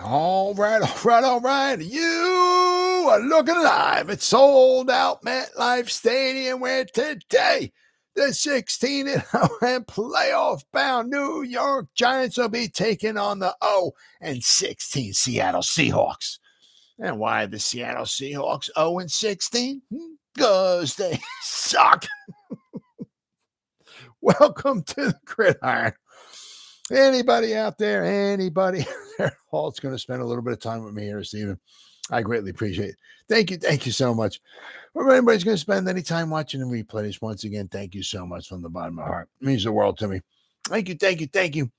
All right, all right, all right. You are looking live at Sold Out MetLife Stadium, where today the 16 and playoff bound New York Giants will be taking on the 0-16 Seattle Seahawks. And why the Seattle Seahawks 0-16? Because they suck. Welcome to the Gridiron. Anybody out there, Halt's going to spend a little bit of time with me here this evening. I greatly appreciate it. Thank you so much. Or anybody's going to spend any time watching the replays, once again, thank you so much from the bottom of my heart. It means the world to me. Thank you.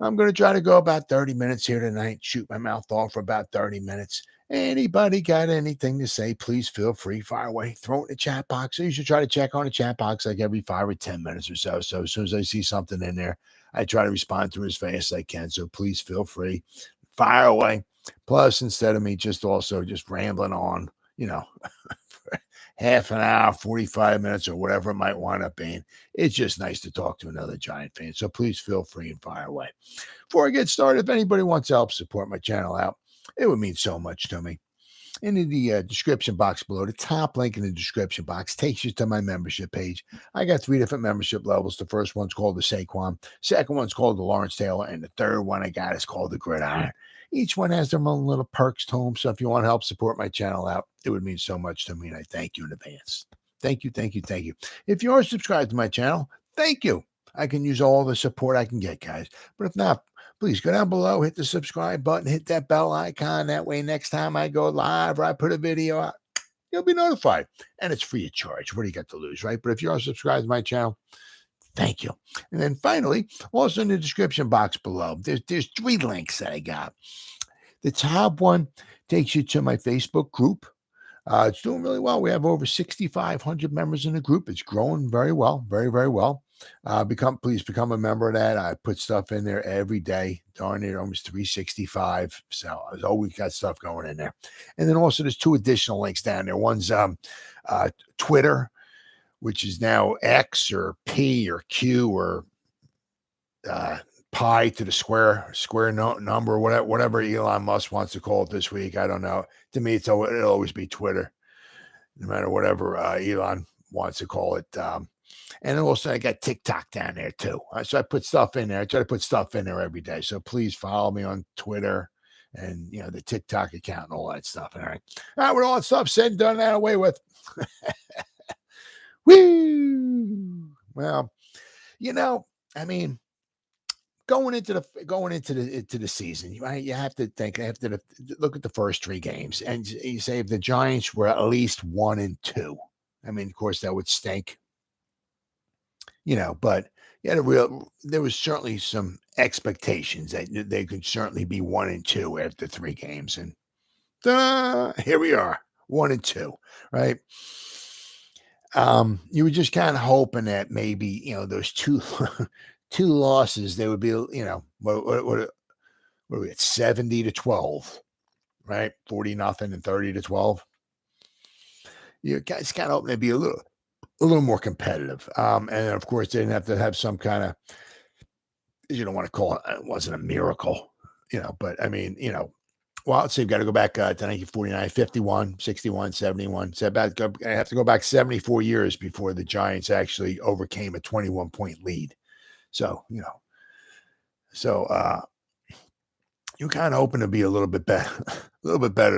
I'm going to try to go about 30 minutes here tonight, shoot my mouth off for about 30 minutes. Anybody got anything to say, please feel free, fire away, throw it in the chat box. So you should try to check on the chat box like every 5 or 10 minutes or so. So as soon as I see something in there, I try to respond to as fast as I can. So please feel free, fire away. Plus, instead of me just rambling on, for half an hour, 45 minutes, or whatever it might wind up being, it's just nice to talk to another Giant fan. So please feel free and fire away. Before I get started, if anybody wants to help support my channel out, it would mean so much to me. In the description box below, the top link in the description box takes you to my membership page. I got 3 different membership levels. The first one's called the Saquon, second one's called the Lawrence Taylor, and the third one I got is called the Gridiron. Each one has their own little perks to them. So if you want to help support my channel out, it would mean so much to me, and I thank you in advance. Thank you. If you are subscribed to my channel, thank you. I can use all the support I can get, guys. But if not, please go down below, hit the subscribe button, hit that bell icon. That way, next time I go live or I put a video out, you'll be notified. And it's free of charge. What do you got to lose, right? But if you are subscribed to my channel, thank you. And then finally, also in the description box below, there's 3 links that I got. The top one takes you to my Facebook group. It's doing really well. We have over 6,500 members in the group. It's growing very well, very, very well. Please become a member of that. I put stuff in there every day. Darn near almost 365. So I've always got stuff going in there. And then also there's 2 additional links down there. One's Twitter, which is now X or P or Q or pi to the square number, whatever Elon Musk wants to call it this week. I don't know. To me, it'll always be Twitter, no matter whatever Elon wants to call it. And also I got TikTok down there too. So I put stuff in there. I try to put stuff in there every day. So please follow me on Twitter and the TikTok account and all that stuff. All right, with all that stuff said and done that away with. Woo! Well, going into the season, right? You have to look at the first 3 games, and you say if the Giants were at least 1-2, of course that would stink, but there was certainly some expectations that they could certainly be 1-2 after 3 games, and here we are, 1-2, right? You were just kind of hoping that maybe those two losses, they would be, what are we at, 70-12, right? 40-0 and 30-12. You guys kind of hoping to be a little more competitive. And of course, they didn't have to have some kind of, you don't want to call it wasn't a miracle, but well, let's say you've got to go back to 1949, 51, 61, 71. So I have to go back 74 years before the Giants actually overcame a 21-point lead. So, you're kind of hoping to be a little bit better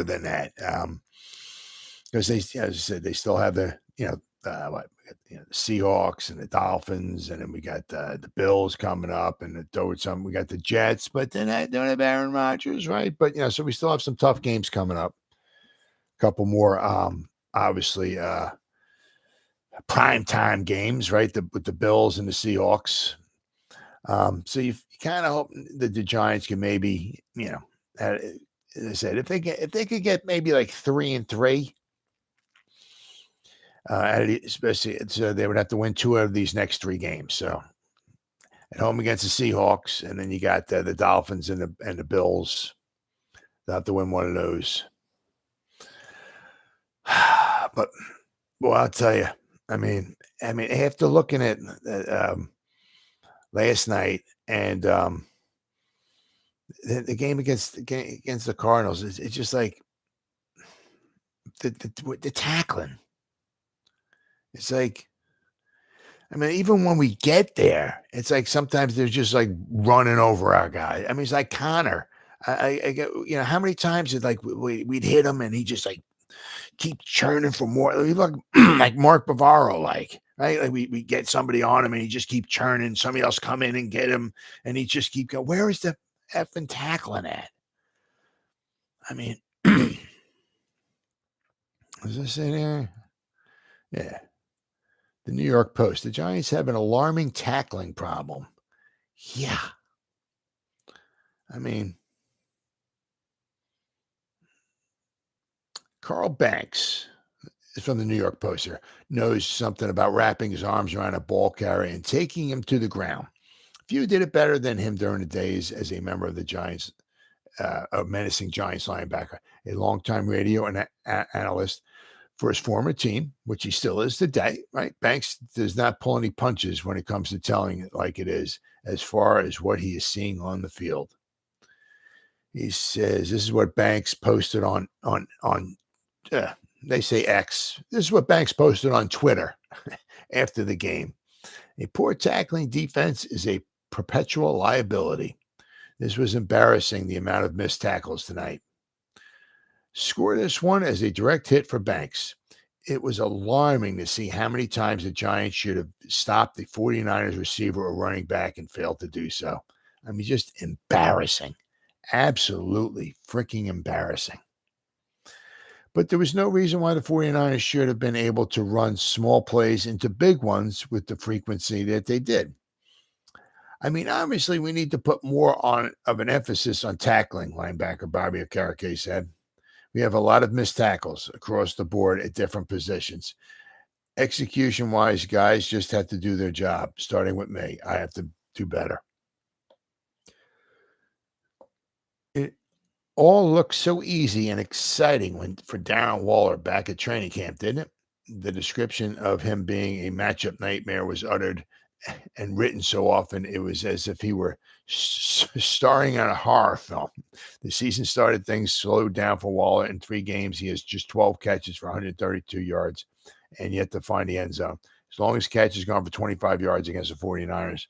than that. Because they, as I said, they still have the Seahawks and the Dolphins, and then we got the Bills coming up, and we got the Jets, but then I don't have Aaron Rodgers, right? But so we still have some tough games coming up. A couple more, obviously, primetime games, right? With the Bills and the Seahawks. So you kind of hope that the Giants can maybe, as I said, if they could get maybe like 3-3, especially, so they would have to win 2 out of these next 3 games. So at home against the Seahawks, and then you got the Dolphins and the Bills. They'll have to win one of those. But I'll tell you, after looking at last night and the game against the Cardinals, it's just like the tackling. It's like, I mean, even when we get there, it's like sometimes they're just like running over our guy. I mean, it's like Connor. I get, how many times did like we'd hit him and he just like keep churning for more. We look like Mark Bavaro, like, right? Like we get somebody on him and he just keep churning. Somebody else come in and get him and he just keep going. Where is the effing tackling at? I mean, was this in there? Yeah. The New York Post. The Giants have an alarming tackling problem. Yeah. I mean, Carl Banks is from the New York Post here, knows something about wrapping his arms around a ball carrier and taking him to the ground. Few did it better than him during the days as a member of the Giants, a menacing Giants linebacker, a longtime radio and analyst for his former team, which he still is today, right? Banks does not pull any punches when it comes to telling it like it is, as far as what he is seeing on the field. He says, this is what Banks posted on they say X. This is what Banks posted on Twitter after the game. A poor tackling defense is a perpetual liability. This was embarrassing, the amount of missed tackles tonight. Score this one as a direct hit for Banks. It was alarming to see how many times the Giants should have stopped the 49ers receiver or running back and failed to do so. I mean, just embarrassing. Absolutely freaking embarrassing. But there was no reason why the 49ers should have been able to run small plays into big ones with the frequency that they did. I mean, obviously, we need to put more of an emphasis on tackling, linebacker Bobby Okereke said. We have a lot of missed tackles across the board at different positions. Execution-wise, guys just have to do their job, starting with me. I have to do better. It all looked so easy and exciting for Darren Waller back at training camp, didn't it? The description of him being a matchup nightmare was uttered and written so often it was as if he were starring in a horror film. The season started, things slowed down for Waller. In 3 games, he has just 12 catches for 132 yards and yet to find the end zone. His longest catch has gone for 25 yards against the 49ers,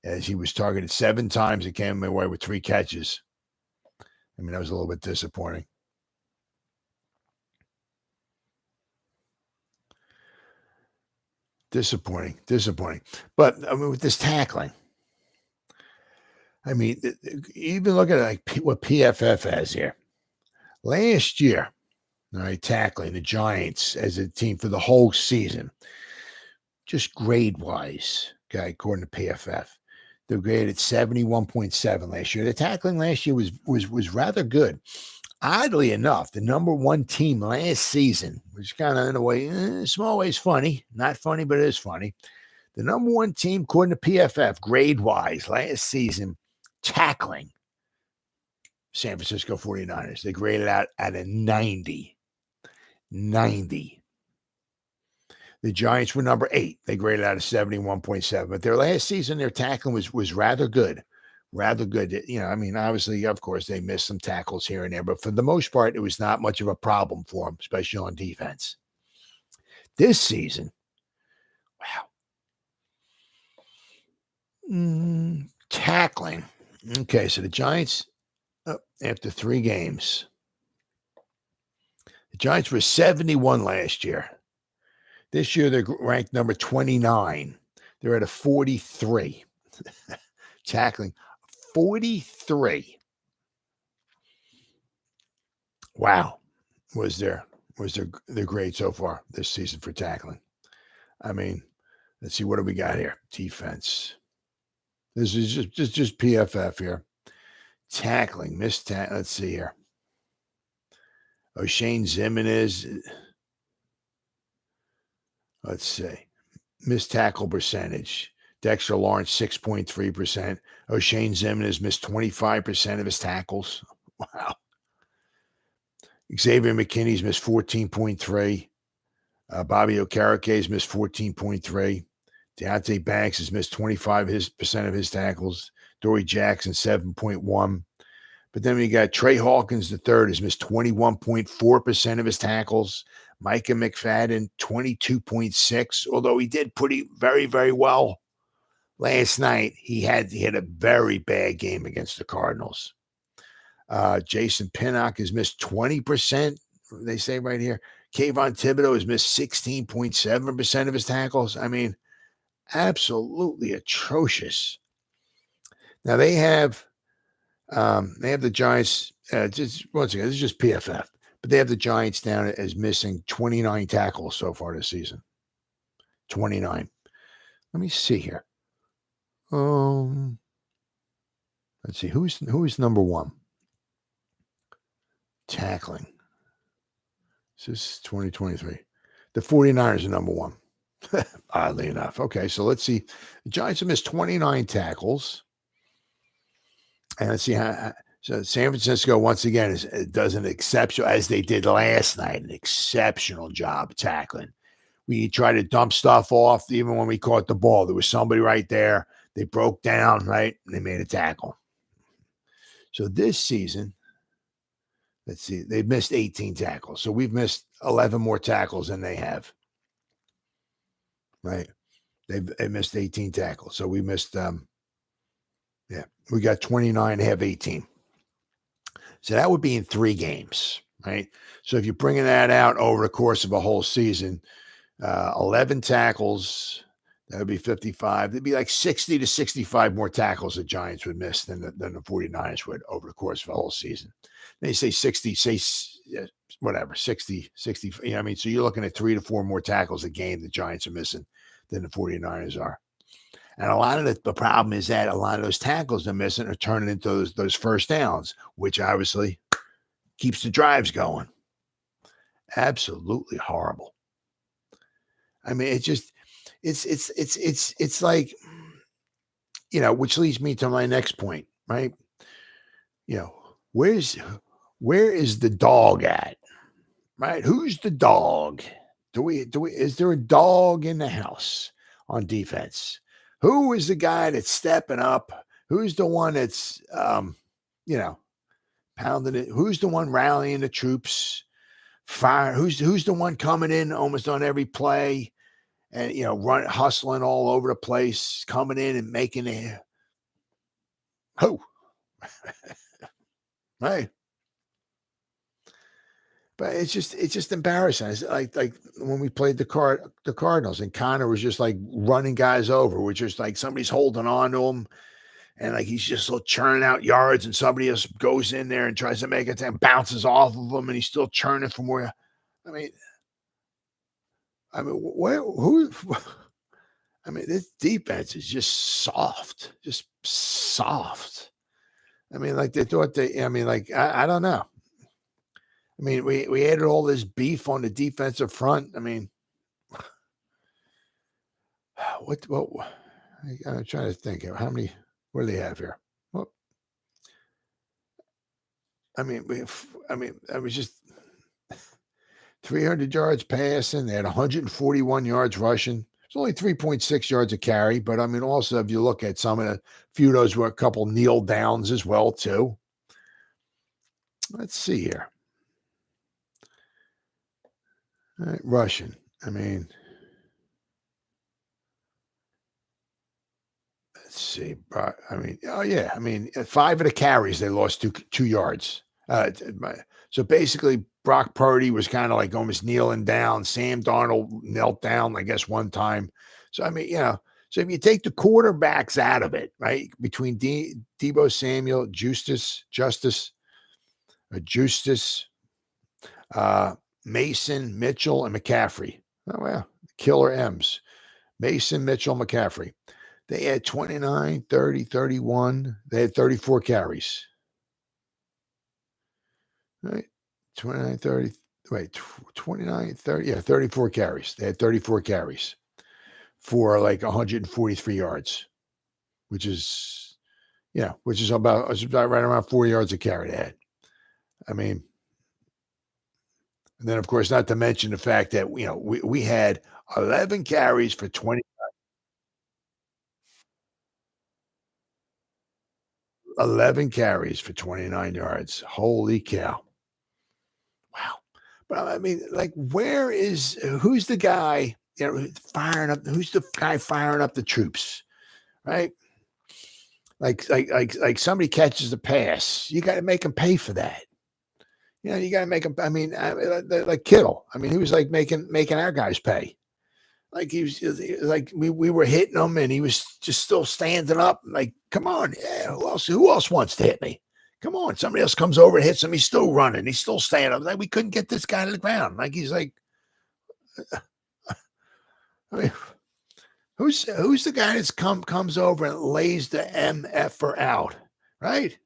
as he was targeted 7 times and came away with 3 catches. I mean, that was a little bit disappointing. Disappointing. But I mean, with this tackling, I mean, even look at like what PFF has here. Last year, all right, tackling the Giants as a team for the whole season, just grade-wise, okay, according to PFF, they graded 71.7 last year. The tackling last year was rather good. Oddly enough, the number 1 team last season, which kind of in a way, small ways funny, not funny, but it is funny. The number 1 team, according to PFF, grade-wise, last season, tackling, San Francisco 49ers. They graded out at a 90. 90. The Giants were number 8. They graded out a 71.7. But their last season, their tackling was rather good. Rather good. I mean, obviously, of course, they missed some tackles here and there, but for the most part, it was not much of a problem for them, especially on defense. This season, wow. Tackling. Okay, so the Giants, after 3 games, the Giants were 71 last year. This year, they're ranked number 29. They're at a 43. Tackling. 43. Wow, was their grade so far this season for tackling. I mean, let's see, what do we got here? Defense. This is just PFF here. Tackling, missed tackle. Let's see here. Oshane Ximines. Let's see. Missed tackle percentage. Dexter Lawrence, 6.3%. Oshane Ximines missed 25% of his tackles. Wow. Xavier McKinney's missed 14.3. Bobby Okereke's missed 14.3. Deontay Banks has missed 25% of his tackles. Adoree Jackson, 7.1. But then we got Trey Hawkins III has missed 21.4% of his tackles. Micah McFadden, 22.6. Although he did pretty very, very well last night, he had a very bad game against the Cardinals. Jason Pinnock has missed 20%. They say right here. Kayvon Thibodeau has missed 16.7% of his tackles. I mean, absolutely atrocious. Now they have the Giants. Just once again, this is just PFF, but they have the Giants down as missing 29 tackles so far this season. 29. Let me see here. Let's see who's number one tackling. This is 2023. The 49ers are number one. Oddly enough. Okay, so let's see. The Giants have missed 29 tackles. And let's see how. So San Francisco, once again, does an exceptional, as they did last night, an exceptional job tackling. We try to dump stuff off, even when we caught the ball. There was somebody right there. They broke down, right? And they made a tackle. So this season, let's see, they've missed 18 tackles. So we've missed 11 more tackles than they have. Right? They missed 18 tackles. So we missed, we got 29, they have 18. So that would be in 3 games, right? So if you're bringing that out over the course of a whole season, 11 tackles, that would be 55. There'd be like 60 to 65 more tackles the Giants would miss than the 49ers would over the course of a whole season. They say 60, whatever, 60. You know, I mean, so you're looking at 3 to 4 more tackles a game the Giants are missing than the 49ers are. And a lot of the problem is that a lot of those tackles they're missing are turning into those first downs, which obviously keeps the drives going. Absolutely horrible. I mean, it's like, you know, which leads me to my next point, right? You know, where is the dog at? Right? Who's the dog? Is there a dog in the house on defense? Who is the guy that's stepping up? Who's the one that's, pounding it? Who's the one rallying the troops? Fire. Who's the one coming in almost on every play and, hustling all over the place, coming in and making it. Who? Right. But it's just embarrassing. It's like when we played the Cardinals and Connor was just like running guys over, which is like somebody's holding on to him and like he's just churning out yards and somebody else goes in there and tries to make it and bounces off of him and he's still churning from where. I mean, this defense is just soft. I mean, like they thought I don't know. I mean, we added all this beef on the defensive front. I mean, I'm trying to think of how many, what do they have here? Well, I was just 300 yards passing. They had 141 yards rushing. It's only 3.6 yards a carry. But I mean, also, if you look at some of the few of those were a couple kneel downs as well, too. Let's see here. All right, rushing. I mean, let's see. I mean, 5 of the carries, they lost 2 yards. So basically, Brock Purdy was kind of like almost kneeling down. Sam Darnold knelt down, I guess, one time. So, I mean, so if you take the quarterbacks out of it, right, between Deebo Samuel, Justice, Mason, Mitchell, and McCaffrey. Oh, well, killer M's. Mason, Mitchell, McCaffrey. They had 29, 30, 31. They had 34 carries. Right? 29, 30. Wait, 29, 30. Yeah, 34 carries. They had 34 carries for like 143 yards, which is about right around 4 yards a carry they had. I mean, and then, of course, not to mention the fact that, we had 11 carries for 20. 11 carries for 29 yards. Holy cow. Wow. But I mean, like, who's the guy, who's the guy firing up the troops, right? Like somebody catches the pass. You got to make them pay for that. You got to make them. I mean, like Kittle. I mean, he was like making our guys pay. Like he was like we were hitting him, and he was just still standing up. Like, come on, yeah. Who else wants to hit me? Come on, somebody else comes over and hits him. He's still running. He's still standing up. Like, we couldn't get this guy to the ground. Like, he's like, I mean, who's the guy that's comes over and lays the MFer out, right?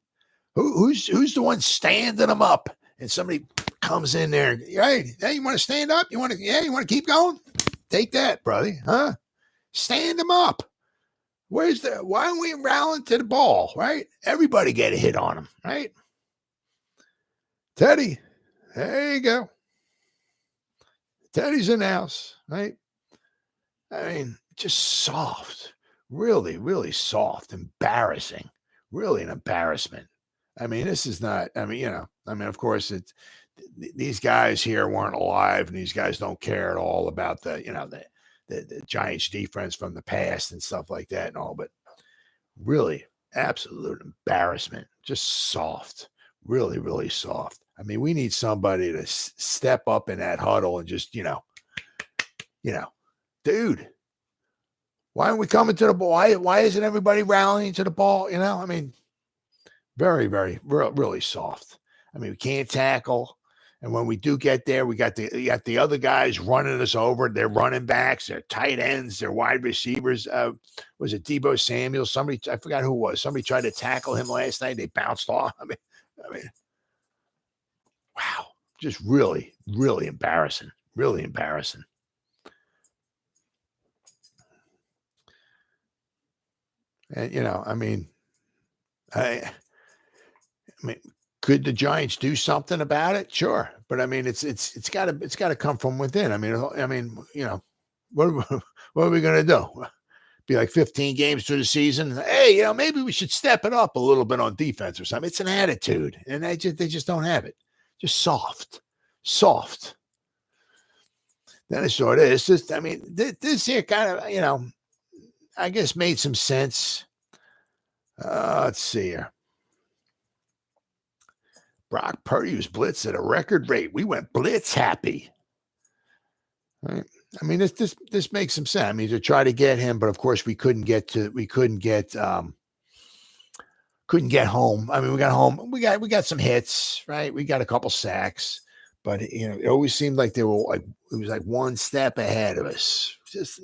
Who's the one standing him up? And somebody comes in there, right? Hey, you want to stand up? You want to keep going? Take that, brother, huh? Stand him up. Why aren't we rallying to the ball, right? Everybody get a hit on him, right? Teddy, there you go. Teddy's in the house, right? I mean, just soft, really, really soft, embarrassing, really an embarrassment. I mean, this is not, of course, these guys here weren't alive, and these guys don't care at all about the Giants defense from the past and stuff like that and all, but really absolute embarrassment, just soft, really, really soft. I mean, we need somebody to step up in that huddle and just, dude, why aren't we coming to the ball? Why isn't everybody rallying to the ball? I mean, very, very, really soft. I mean, we can't tackle. And when we do get there, we got the other guys running us over. They're running backs, they're tight ends, they're wide receivers. Was it Deebo Samuel? Somebody, I forgot who it was. Somebody tried to tackle him last night. They bounced off. I mean, wow, just really, really embarrassing. Really embarrassing. And I mean, could the Giants do something about it? Sure, but I mean, it's got to come from within. I mean, what are we going to do? Be like 15 games through the season. Hey, maybe we should step it up a little bit on defense or something. It's an attitude, and they just don't have it. Just soft. That is what it is. Just, I mean, this here kind of, I guess made some sense. Let's see here. Brock Purdy was blitzed at a record rate. We went blitz happy. Right? I mean, this makes some sense. I mean, to try to get him, but of course we couldn't get home. I mean, we got home. We got some hits, right? We got a couple sacks, but it always seemed like it was like one step ahead of us. Just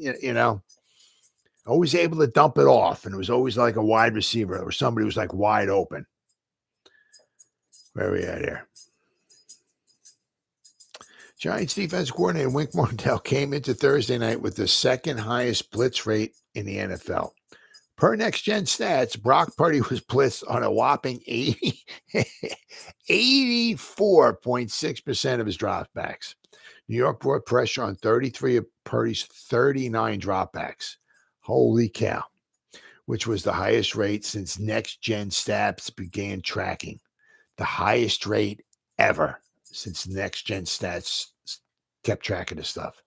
always able to dump it off, and it was always like a wide receiver or somebody was like wide open. Where are we at here? Giants defense coordinator Wink Martindale came into Thursday night with the second highest blitz rate in the NFL. Per Next Gen Stats, Brock Purdy was blitzed on a whopping 84.6% of his dropbacks. New York brought pressure on 33 of Purdy's 39 dropbacks. Holy cow, which was the highest rate since Next Gen Stats began tracking. The highest rate ever since Next Gen Stats kept track of this stuff.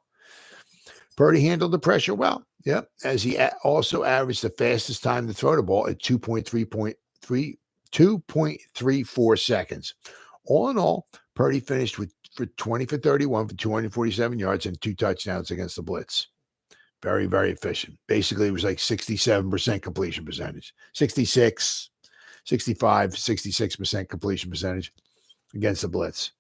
Purdy handled the pressure well. Yep. As he also averaged the fastest time to throw the ball at 2.34 seconds. All in all, Purdy finished for 20 for 31 for 247 yards and 2 touchdowns against the blitz. Very, very efficient. Basically, it was like 67% completion percentage. 66 66% completion percentage against the blitz.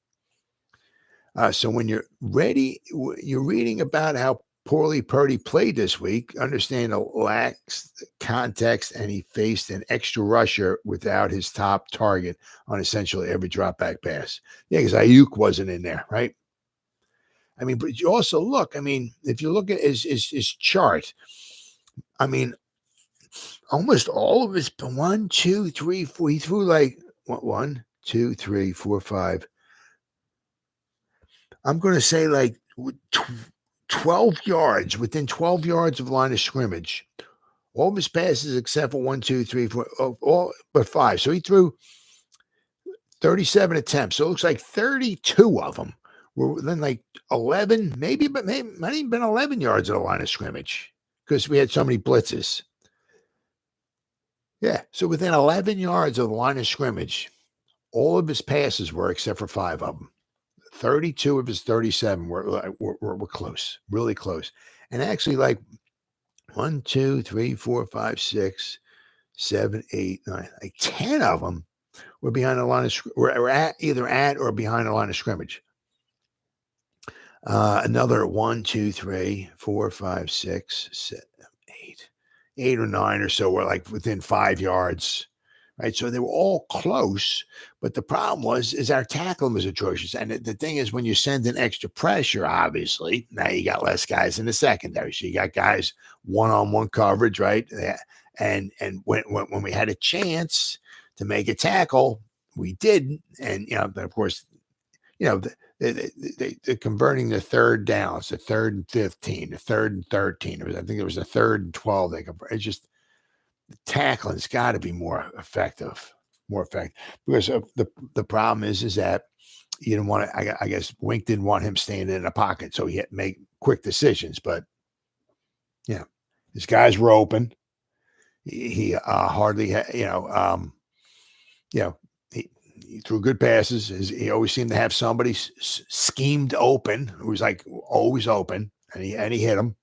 So when you're ready, you're reading about how poorly Purdy played this week, understand the lacks context, and he faced an extra rusher without his top target on essentially every drop back pass. Yeah, because Ayuk wasn't in there, right? I mean, but you also look, I mean, if you look at his chart, I mean, almost all of his 1, 2, 3, 4. He threw like 1, 2, 3, 4, 5. I'm going to say like 12 yards, within 12 yards of line of scrimmage. All of his passes except for 1, 2, 3, 4, all but 5. So he threw 37 attempts. So it looks like 32 of them were then like 11, maybe, but maybe might even been 11 yards at the line of scrimmage because we had so many blitzes. Yeah. So within 11 yards of the line of scrimmage, all of his passes were except for 5 of them. 32 of his 37 were close, really close. And actually, like 1, 2, 3, 4, 5, 6, 7, 8, 9, like 10 of them were behind the line of were either at or behind the line of scrimmage. Another 1, 2, 3, 4, 5, 6, 7, 8 or 9 or so were like within 5 yards. Right. So they were all close. But the problem is our tackling was atrocious. And the thing is, when you send in extra pressure, obviously, now you got less guys in the secondary. So you got guys one-on-one coverage, right? And when we had a chance to make a tackle, we didn't. And, but of course, they're converting the third downs, the 3rd and 15, the 3rd and 13. I think it was the 3rd and 12. It's just, the tackling's got to be more effective, because the problem is that you didn't want to. I guess Wink didn't want him standing in a pocket, so he had to make quick decisions. But his guys were open. He hardly, he threw good passes. He always seemed to have somebody schemed open who was like always open, and he hit him.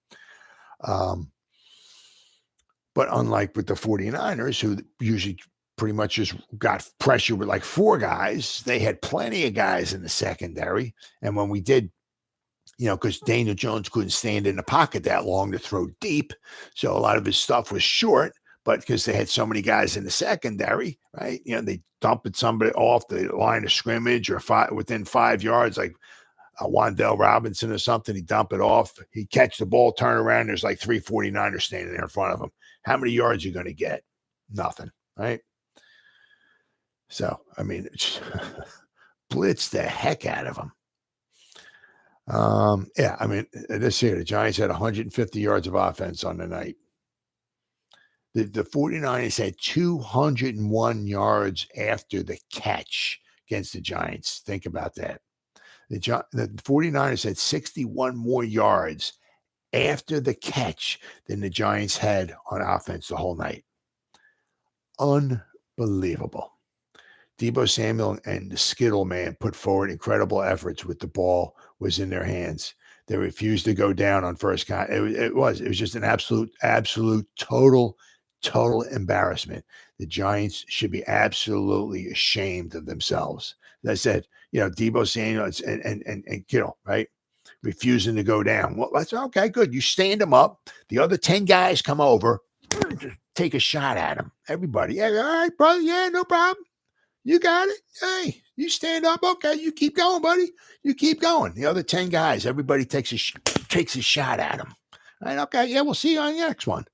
But unlike with the 49ers, who usually pretty much just got pressure with like 4 guys, they had plenty of guys in the secondary. And when we did, because Daniel Jones couldn't stand in the pocket that long to throw deep, so a lot of his stuff was short. But because they had so many guys in the secondary, right? They dumped somebody off the line of scrimmage or within 5 yards, like Wan'Dale Robinson or something. He dump it off. He catch the ball, turn around. There's like 3 49ers standing there in front of him. How many yards are you going to get? Nothing, right? So, I mean, blitz the heck out of him. I mean, this year, the Giants had 150 yards of offense on the night. The 49ers had 201 yards after the catch against the Giants. Think about that. The 49ers had 61 more yards after the catch than the Giants had on offense the whole night. Unbelievable. Deebo Samuel and the Skittle man put forward incredible efforts with the ball was in their hands. They refused to go down on first contact. It was just an absolute total embarrassment. The Giants should be absolutely ashamed of themselves. As I said, Deebo Samuel and Kittle, right? Refusing to go down. Well, that's okay, good. You stand them up. The other 10 guys come over, take a shot at him. Everybody, yeah, all right, brother, yeah, no problem. You got it. Hey, you stand up. Okay, you keep going, buddy. You keep going. The other 10 guys, everybody takes a shot at him. Right? Okay, yeah, we'll see you on the next one.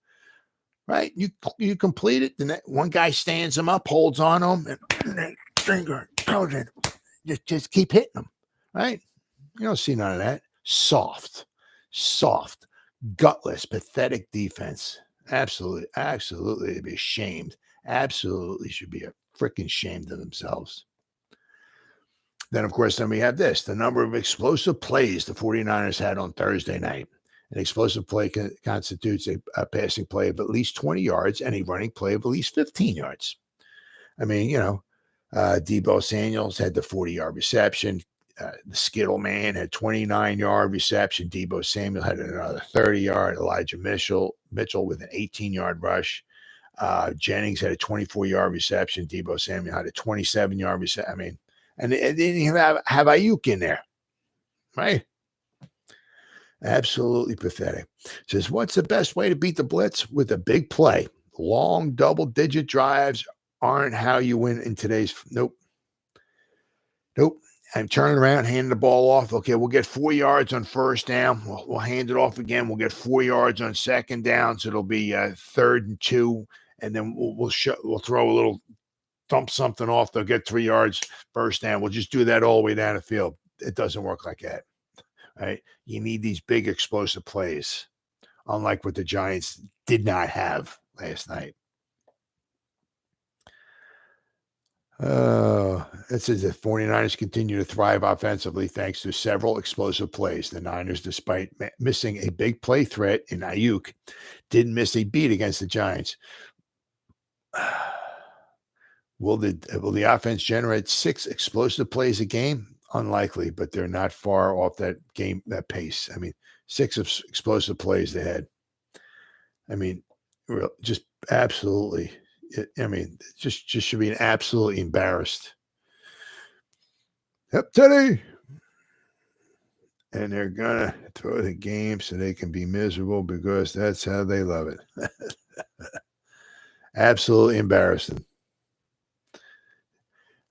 Right? You complete it. Then one guy stands him up, holds on him, and finger goes in. Just keep hitting them. Right? You don't see none of that. Soft, gutless, pathetic defense. Absolutely to be ashamed. Absolutely should be freaking ashamed of themselves. Then, of course, we have this, the number of explosive plays the 49ers had on Thursday night. An explosive play constitutes a passing play of at least 20 yards and a running play of at least 15 yards. I mean, Deebo Samuels had the 40-yard reception. The Skittle man had 29-yard reception. Deebo Samuel had another 30-yard. Elijah Mitchell with an 18-yard rush. Jennings had a 24-yard reception. Deebo Samuel had a 27-yard reception. I mean, and they didn't even have Ayuk in there, right? Absolutely pathetic. Says, what's the best way to beat the blitz? With a big play. Long double-digit drives aren't how you win in today's. Nope. I'm turning around, handing the ball off. Okay, we'll get 4 yards on first down. We'll hand it off again. We'll get 4 yards on second down, so it'll be 3rd and 2, and then we'll throw a little, thump something off. They'll get 3 yards first down. We'll just do that all the way down the field. It doesn't work like that, right? You need these big explosive plays, unlike what the Giants did not have last night. It says the 49ers continue to thrive offensively thanks to several explosive plays. The Niners, despite missing a big play threat in Ayuk, didn't miss a beat against the Giants. Will the offense generate 6 explosive plays a game? Unlikely, but they're not far off that pace. I mean, 6 explosive plays they had. I mean, just absolutely. Just should be absolutely embarrassed. Yep, Teddy. And they're gonna throw the game so they can be miserable because that's how they love it. Absolutely embarrassing.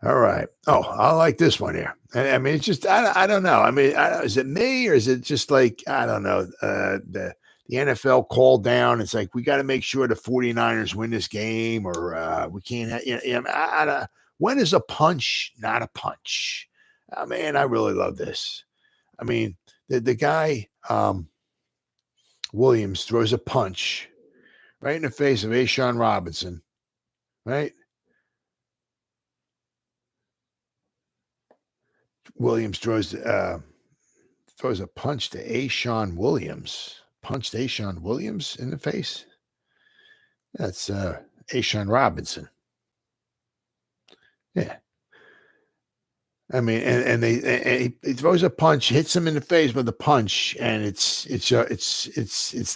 All right. Oh, I like this one here. I mean, it's just I don't know. I mean, is it me or is it just like I don't know? The NFL called down. It's like we got to make sure the 49ers win this game, or we can't. When is a punch not a punch? Man, I really love this. I mean, the guy Williams throws a punch right in the face of Oshane Robinson, right? Williams throws a punch to Oshane Williams. Punched Oshane Williams in the face. That's Oshane Robinson. Yeah. I mean, and he throws a punch, hits him in the face with a punch, and it's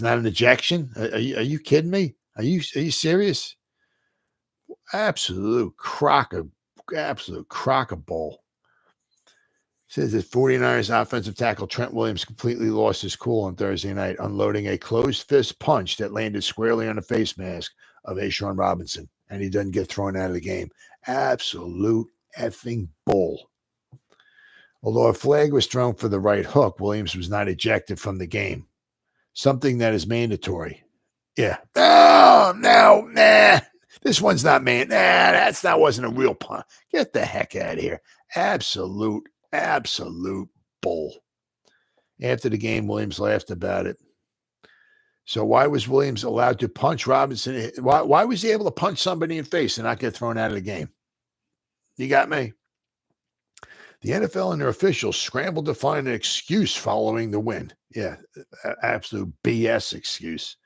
not an ejection. Are you kidding me? Are you serious? Absolute crock of bull. Says that 49ers offensive tackle Trent Williams completely lost his cool on Thursday night, unloading a closed fist punch that landed squarely on the face mask of Oshane Robinson, and he doesn't get thrown out of the game. Absolute effing bull. Although a flag was thrown for the right hook, Williams was not ejected from the game, something that is mandatory. Yeah. Oh, no, nah. This one's not man. Nah, that wasn't a real punch. Get the heck out of here. Absolute bull. After the game, Williams laughed about it. So why was Williams allowed to punch Robinson? Why was he able to punch somebody in the face and not get thrown out of the game? You got me? The NFL and their officials scrambled to find an excuse following the win. Yeah, absolute BS excuse.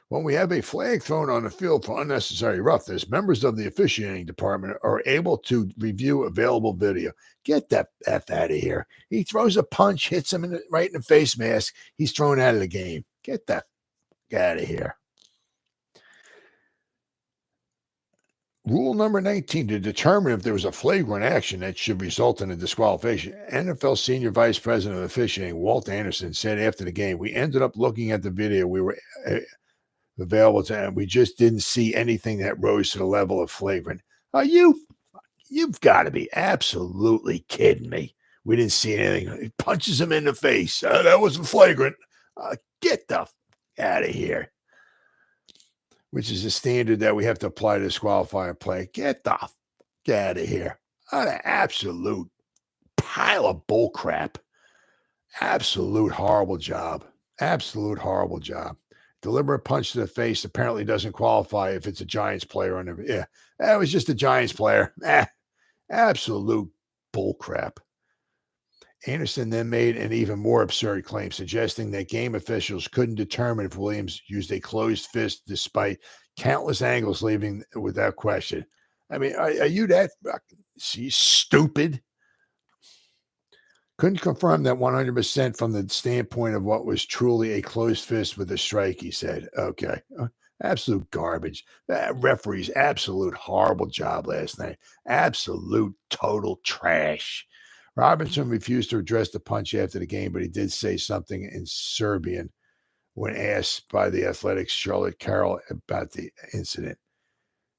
When we have a flag thrown on the field for unnecessary roughness, members of the officiating department are able to review available video. Get that F out of here. He throws a punch, hits him right in the face mask. He's thrown out of the game. Get that out of here. Rule number 19, to determine if there was a flagrant action that should result in a disqualification. NFL Senior Vice President of Officiating, Walt Anderson, said after the game, we ended up looking at the video we were available to, and we just didn't see anything that rose to the level of flagrant. You've got to be absolutely kidding me. We didn't see anything. He punches him in the face. That wasn't flagrant. Get the out of here. Which is a standard that we have to apply to disqualifying play. Get the out of here. An absolute pile of bull crap. Absolute horrible job. Absolute horrible job. Deliberate punch to the face apparently doesn't qualify if it's a Giants player. Yeah, that was just a Giants player. Absolute bull crap. Anderson then made an even more absurd claim, suggesting that game officials couldn't determine if Williams used a closed fist despite countless angles leaving without question. I mean, are you that stupid? Couldn't confirm that 100% from the standpoint of what was truly a closed fist with a strike, he said. Okay. Absolute garbage. Referees, absolute horrible job last night. Absolute total trash. Robinson refused to address the punch after the game, but he did say something in Serbian when asked by the Athletics' Charlotte Carroll about the incident.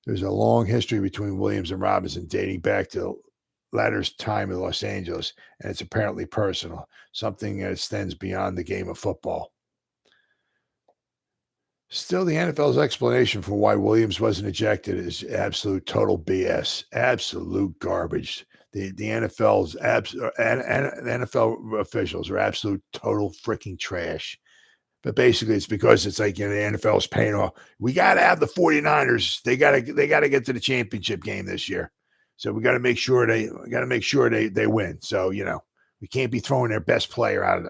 There's a long history between Williams and Robinson dating back to latter's time in Los Angeles, and it's apparently personal, something that extends beyond the game of football. Still, the NFL's explanation for why Williams wasn't ejected is absolute total BS, absolute garbage. The NFL's NFL officials are absolute total freaking trash. But basically, it's because it's like, the NFL is paying off. We got to have the 49ers. They got to get to the championship game this year. So we got to make sure they win. So, we can't be throwing their best player out of,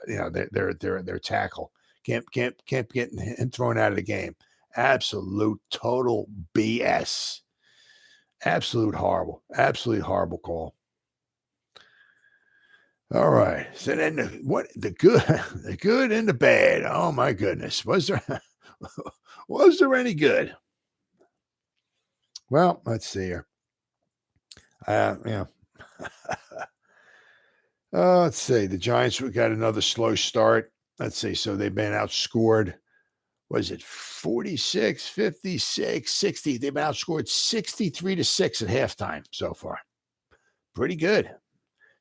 their tackle. Can't get him thrown out of the game. Absolute total BS. Absolutely horrible call. All right. So then the good and the bad. Oh my goodness. Was there any good? Well, let's see here. Let's see. The Giants got another slow start. Let's see. So they've been outscored. Was it 46, 56, 60? They've been outscored 63-6 at halftime so far. Pretty good.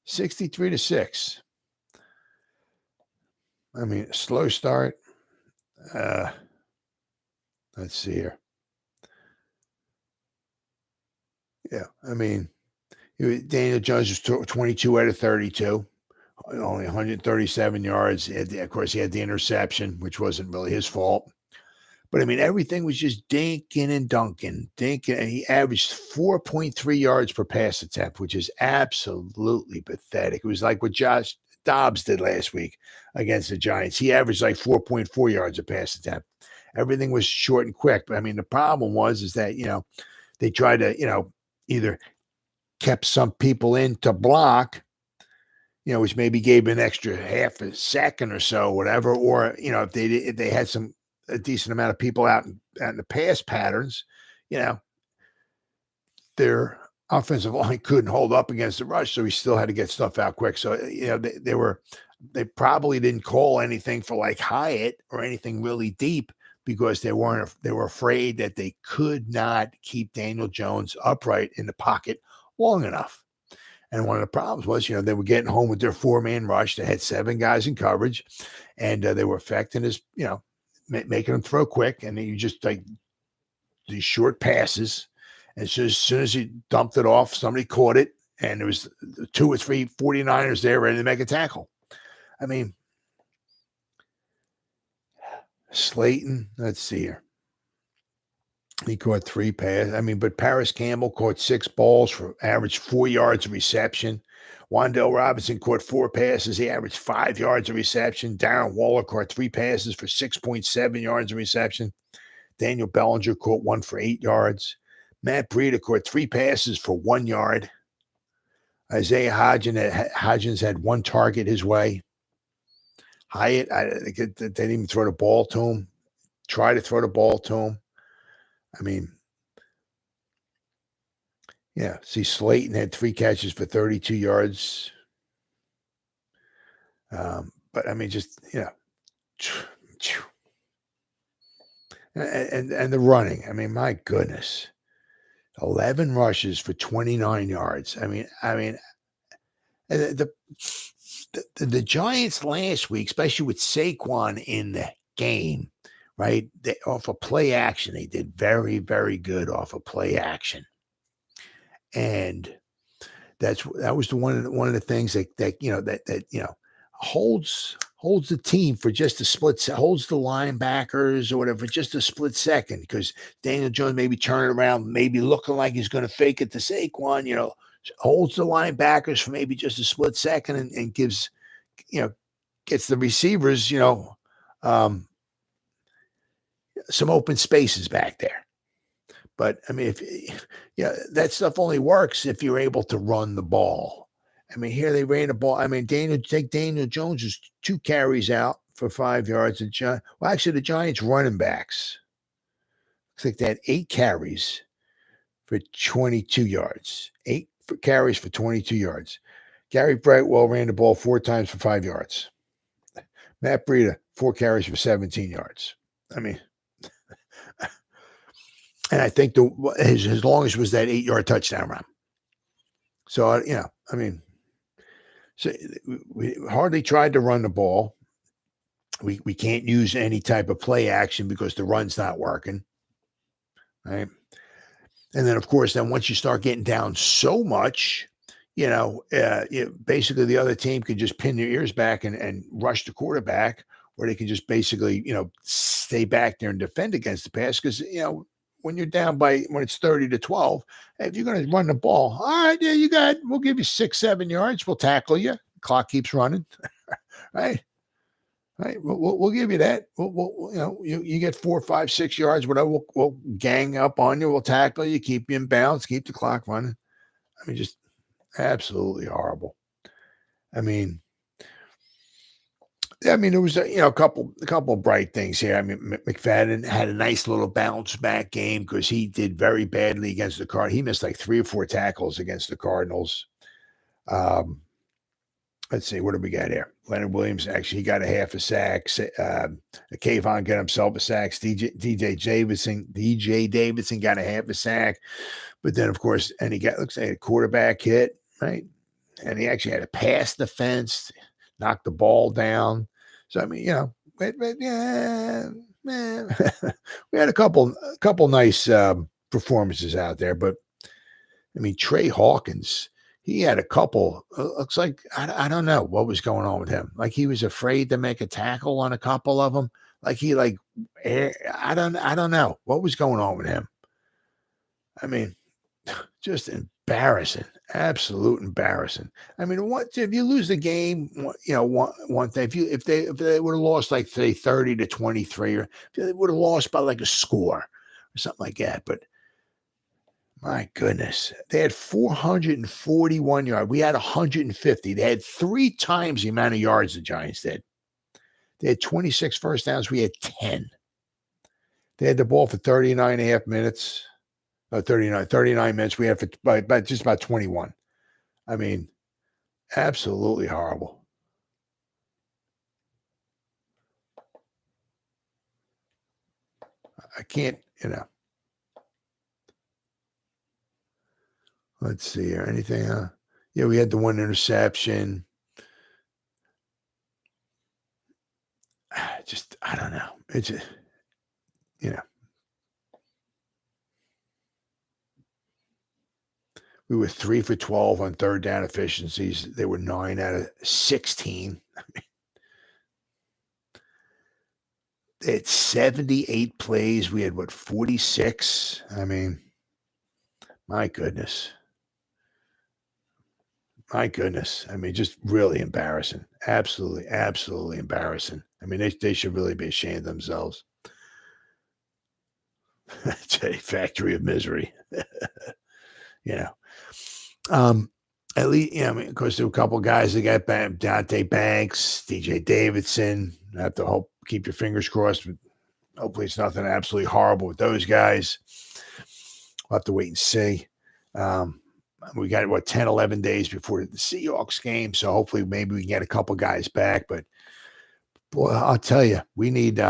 63-6. I mean, slow start. Let's see here. Yeah, I mean, Daniel Jones was 22 out of 32, only 137 yards. Of course, he had the interception, which wasn't really his fault. But, I mean, everything was just dinking and dunking. And he averaged 4.3 yards per pass attempt, which is absolutely pathetic. It was like what Josh Dobbs did last week against the Giants. He averaged like 4.4 yards a pass attempt. Everything was short and quick. But, I mean, the problem is that, they tried to, either kept some people in to block, which maybe gave an extra half a second or so, whatever. Or, if they had a decent amount of people out in the pass patterns, their offensive line couldn't hold up against the rush, so he still had to get stuff out quick. So, they probably didn't call anything for like Hyatt or anything really deep because they were afraid that they could not keep Daniel Jones upright in the pocket long enough. And one of the problems was, they were getting home with their 4-man rush. They had 7 guys in coverage, and they were affecting his, making him throw quick, and then you just like these short passes. And so as soon as he dumped it off, somebody caught it, and there was 2 or 3 49ers there ready to make a tackle. I mean, Slayton, let's see here. He caught 3 passes. I mean, but Paris Campbell caught 6 balls for average 4 yards of reception. Wan'Dale Robinson caught 4 passes. He averaged 5 yards of reception. Darren Waller caught 3 passes for 6.7 yards of reception. Daniel Bellinger caught 1 for 8 yards. Matt Breida caught 3 passes for 1 yard. Isaiah Hodgins had 1 target his way. Hyatt, they didn't even throw the ball to him. Try to throw the ball to him. I mean, yeah, see, Slayton had 3 catches for 32 yards. But I mean, just, and the running. I mean, my goodness, 11 rushes for 29 yards. I mean, the Giants last week, especially with Saquon in the game, right? They off of play action, they did very, very good off of play action. And that was one of the things that holds the team for just a split, holds the linebackers or whatever, just a split second, because Daniel Jones maybe turn it around, maybe looking like he's going to fake it to Saquon, holds the linebackers for maybe just a split second and gives, gets the receivers, some open spaces back there. But I mean, that stuff only works if you're able to run the ball. I mean, here they ran the ball. I mean, Daniel Jones was 2 carries out for 5 yards. The Giants running backs, looks like they had 8 carries for 22 yards. 8 carries for 22 yards. Gary Brightwell ran the ball 4 times for 5 yards. Matt Breida, 4 carries for 17 yards. I mean, and I think his longest was that 8-yard touchdown run. So, I mean, so we hardly tried to run the ball. We can't use any type of play action because the run's not working, right? And then, of course, once you start getting down so much, basically the other team could just pin their ears back and rush the quarterback, where they can just basically, stay back there and defend against the pass. Because, when you're down when it's 30-12, if you're going to run the ball, all right, yeah, we'll give you 6-7 yards. We'll tackle you. Clock keeps running. Right. Right. We'll give you that. You get 4, 5, 6 yards, whatever. We'll gang up on you. We'll tackle you, keep you in bounds, keep the clock running. I mean, just absolutely horrible. I mean, there was a couple of bright things here. I mean, McFadden had a nice little bounce back game because he did very badly against the Cardinals. He missed like 3 or 4 tackles against the Cardinals. Let's see, what do we got here? Leonard Williams, actually, he got a half a sack. Kayvon got himself a sack. DJ Davidson got a half a sack. But then, of course, and looks like a quarterback hit, right? And he actually had to pass the fence, knock the ball down. So, I mean, yeah, man, we had a couple nice performances out there. But, I mean, Trey Hawkins, he had a couple, looks like, I don't know what was going on with him. Like he was afraid to make a tackle on a couple of them. Like I don't know what was going on with him. I mean, just embarrassing, absolute embarrassing. I mean, if you lose the game, one thing, if they would have lost like say 30-23, or if they would have lost by like a score or something like that, but my goodness, they had 441 yards. We had 150. They had 3 times the amount of yards the Giants did. They had 26 first downs. We had 10. They had the ball for 39 and a half minutes. 39 minutes. We had for just about 21. I mean, absolutely horrible. I can't, Let's see here. Anything? Yeah, we had the 1 interception. Just, I don't know. It's just, we were 3 for 12 on third down efficiencies. They were 9 out of 16. I mean, they had 78 plays. We had 46? I mean, my goodness. My goodness. I mean, just really embarrassing. Absolutely, absolutely embarrassing. I mean, they should really be ashamed of themselves. It's a factory of misery. At least, I mean, of course, there were a couple of guys that got Dante Banks, DJ Davidson. I have to keep your fingers crossed. But hopefully it's nothing absolutely horrible with those guys. We'll have to wait and see. We got 10, 11 days before the Seahawks game. So hopefully maybe we can get a couple guys back. But boy, I'll tell you, we need, we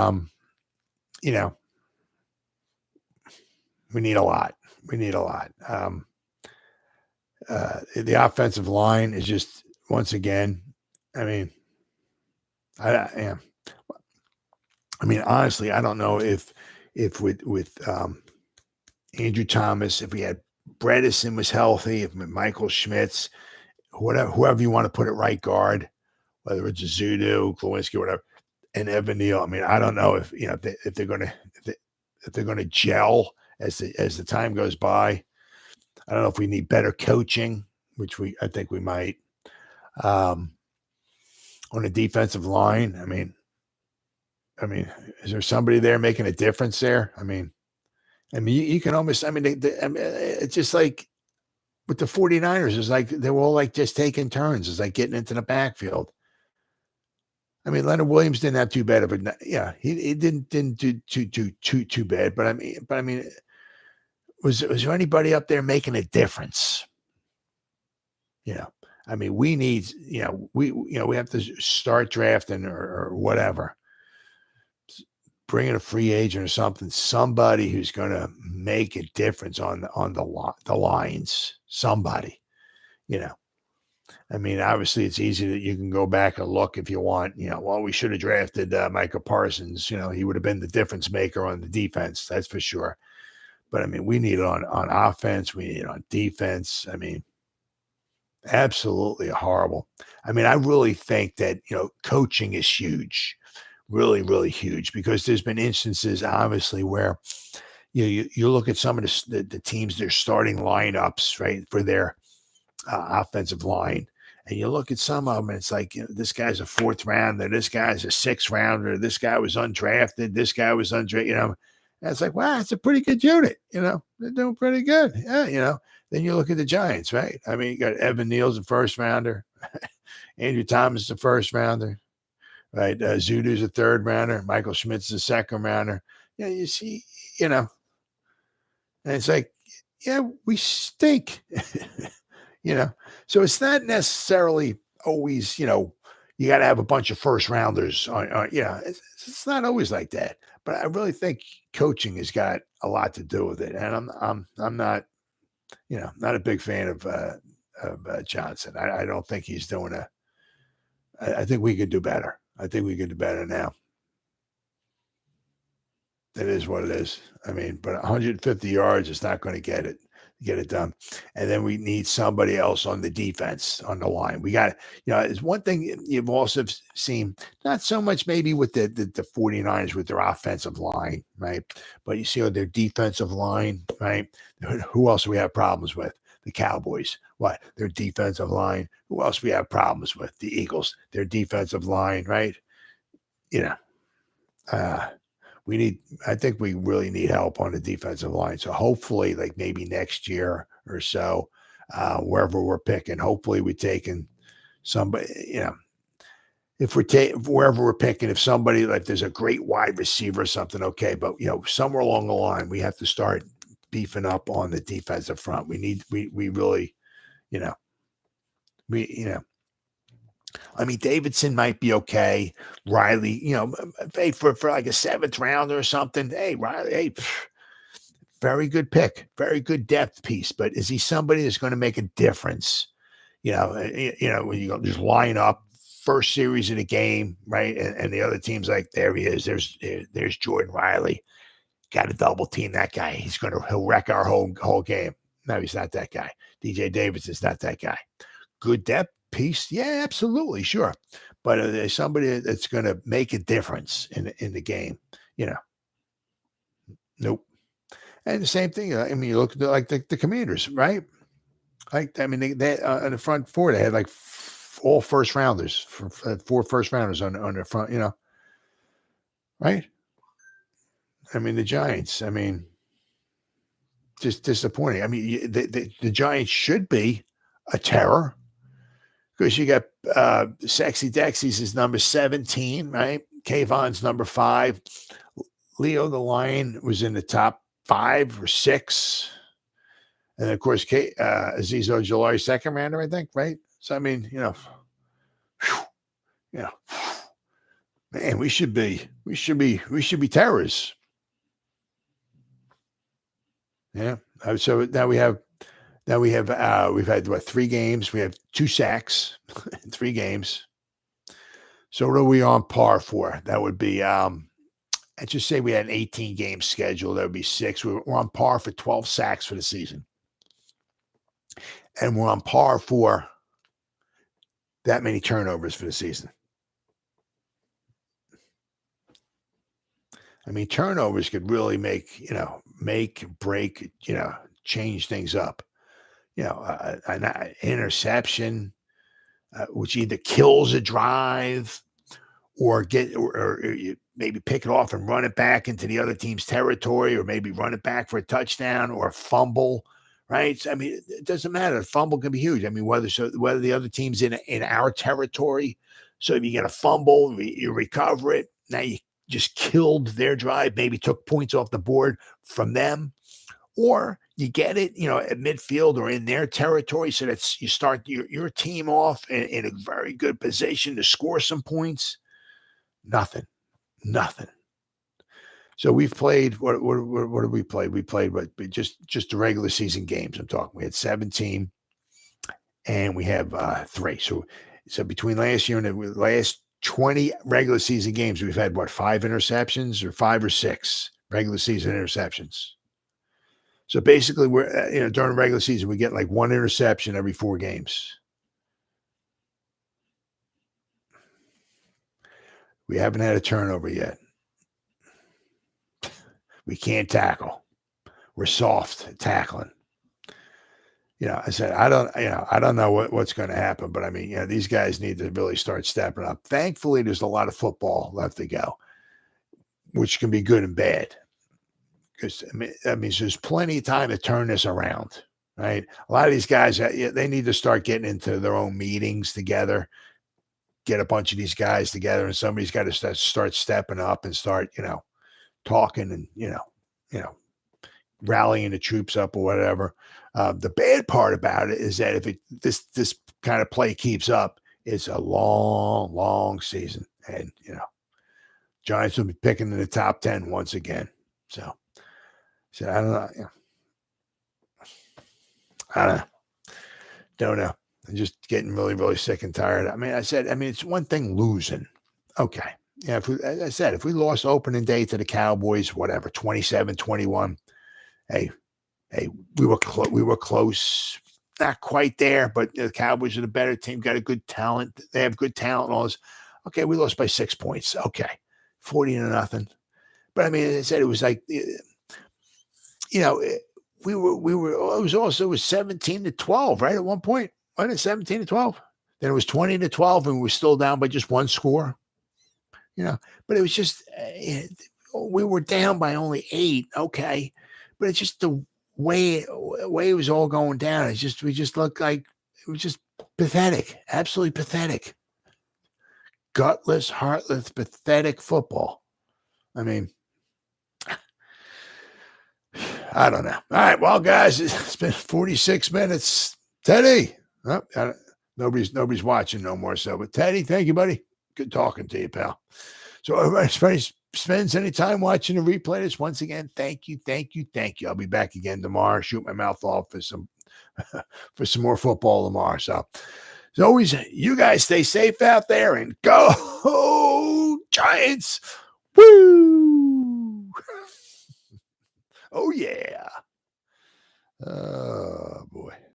need a lot. We need a lot. The offensive line is just, once again, I mean, honestly, I don't know if with Andrew Thomas, if we had Bredesen was healthy, if Michael Schmitz, whoever you want to put at right guard, whether it's Zudu, Klawinski, whatever, and Evan Neal. I mean, I don't know if they're going to gel as the time goes by. I don't know if we need better coaching, which I think we might. On the defensive line, I mean, is there somebody there making a difference there? I mean, you can almost, it's just like with the 49ers, it's like they were all like just taking turns. It's like getting into the backfield. I mean, Leonard Williams didn't have too bad of a, yeah, he didn't do too bad. But I mean, was there anybody up there making a difference? I mean, we need, we have to start drafting or whatever. Bring in a free agent or something, somebody who's going to make a difference on the lines, somebody, I mean, obviously it's easy that you can go back and look if you want, well, we should have drafted Micah Parsons, he would have been the difference maker on the defense. That's for sure. But I mean, we need it on offense. We need it on defense. I mean, absolutely horrible. I mean, I really think that, coaching is huge. really, really huge, because there's been instances, obviously, where you look at some of the teams, their starting lineups, right, for their offensive line, and you look at some of them, and it's like, this guy's a 4th rounder, this guy's a 6th rounder, this guy was undrafted, this guy was undrafted, and it's like, wow, it's a pretty good unit, they're doing pretty good. Yeah. Then you look at the Giants, right? I mean, you got Evan Neal's a 1st rounder, Andrew Thomas is a 1st rounder, right? Zudu's a 3rd rounder, Michael Schmidt's a 2nd rounder. Yeah, you see, and it's like, yeah, we stink. So it's not necessarily always, you got to have a bunch of 1st rounders it's not always like that, but I really think coaching has got a lot to do with it. And I'm not, not a big fan of Johnson. I don't think he's doing I think we could do better. I think we could do better now. It is what it is. I mean, but 150 yards is not going to get it done. And then we need somebody else on the defense, on the line. We got, it's one thing you've also seen, not so much maybe with the 49ers with their offensive line, right? But you see their defensive line, right? Who else do we have problems with? The Cowboys. What? Their defensive line. Who else we have problems with? The Eagles. Their defensive line, right? I think we really need help on the defensive line. So hopefully, like maybe next year or so, wherever we're picking, hopefully we're taking somebody, if wherever we're picking, if somebody, like there's a great wide receiver or something, okay. But, somewhere along the line, we have to start beefing up on the defensive front. We really, I mean, Davidson might be okay. Riley, hey, for like a 7th rounder or something. Hey, Riley, very good pick, very good depth piece. But is he somebody that's going to make a difference? When you go just line up first series of the game, right? And the other team's like, there he is. There's Jordan Riley. Got to double team that guy. He'll wreck our whole game. No, he's not that guy. DJ Davidson's not that guy. Good depth piece, yeah, absolutely, sure. But there's somebody that's going to make a difference in the game, Nope. And the same thing. I mean, you look at the Commanders, right? Like, I mean, they on the front 4, they had like all 1st rounders, 4 1st rounders on the front, right? I mean, the Giants. I mean, just disappointing. I mean, the Giants should be a terror. Because you got Sexy Dexy's is number 17, right? Kayvon's number 5. Leo the Lion was in the top 5 or 6. And of course, Azeez Ojulari, 2nd rounder, I think, right? So I mean, man, we should be terrorists. Yeah. So now we've had 3 games. We have 2 sacks in 3 games. So what are we on par for? That would be, let's just say we had an 18-game schedule. That would be 6. We're on par for 12 sacks for the season. And we're on par for that many turnovers for the season. I mean, turnovers could really make, break, change things up. An interception, which either kills a drive or you maybe pick it off and run it back into the other team's territory, or maybe run it back for a touchdown or a fumble, right? I mean, it doesn't matter. A fumble can be huge. I mean, whether the other team's in our territory. So if you get a fumble, you recover it. Now you just killed their drive, maybe took points off the board from them. Or you get it, at midfield or in their territory, so that you start your team off in a very good position to score some points. Nothing. So we've played. What did we play? We played just the regular season games. I'm talking. We had 17, and we have 3. So between last year and the last 20 regular season games, we've had 5 interceptions, or 5 or 6 regular season interceptions. So basically, we're during the regular season, we get like 1 interception every 4 games. We haven't had a turnover yet. We can't tackle. We're soft at tackling. I said, I don't know what's going to happen, but I mean, these guys need to really start stepping up. Thankfully, there's a lot of football left to go, which can be good and bad. Because that means there's plenty of time to turn this around, right? A lot of these guys, they need to start getting into their own meetings together, get a bunch of these guys together, and somebody's got to start stepping up and start, talking and, rallying the troops up or whatever. The bad part about it is that if this kind of play keeps up, it's a long, long season. And, Giants will be picking in the top 10 once again. So I don't know. I don't know. I'm just getting really, really sick and tired. I mean, it's one thing losing. Okay. Yeah, if we lost opening day to the Cowboys, whatever, 27-21, hey, we were close, not quite there, but the Cowboys are the better team, got a good talent. They have good talent and all this. Okay, we lost by 6 points. Okay, 40-0. But I mean, as I said, it was like, it was 17-12, right? At one point, wasn't it 17-12? Then it was 20-12, and we were still down by just one score. But it was just, we were down by only 8. Okay. But it's just the way it was all going down. We just looked like it was just pathetic, absolutely pathetic. Gutless, heartless, pathetic football. I mean, I don't know. All right. Well, guys, it's been 46 minutes. Teddy. Oh, nobody's watching no more. So, but Teddy, thank you, buddy. Good talking to you, pal. So everybody spends any time watching the replay this, once again, thank you. I'll be back again tomorrow. Shoot my mouth off for some more football tomorrow. So as always, you guys stay safe out there and go Giants. Woo! Oh yeah.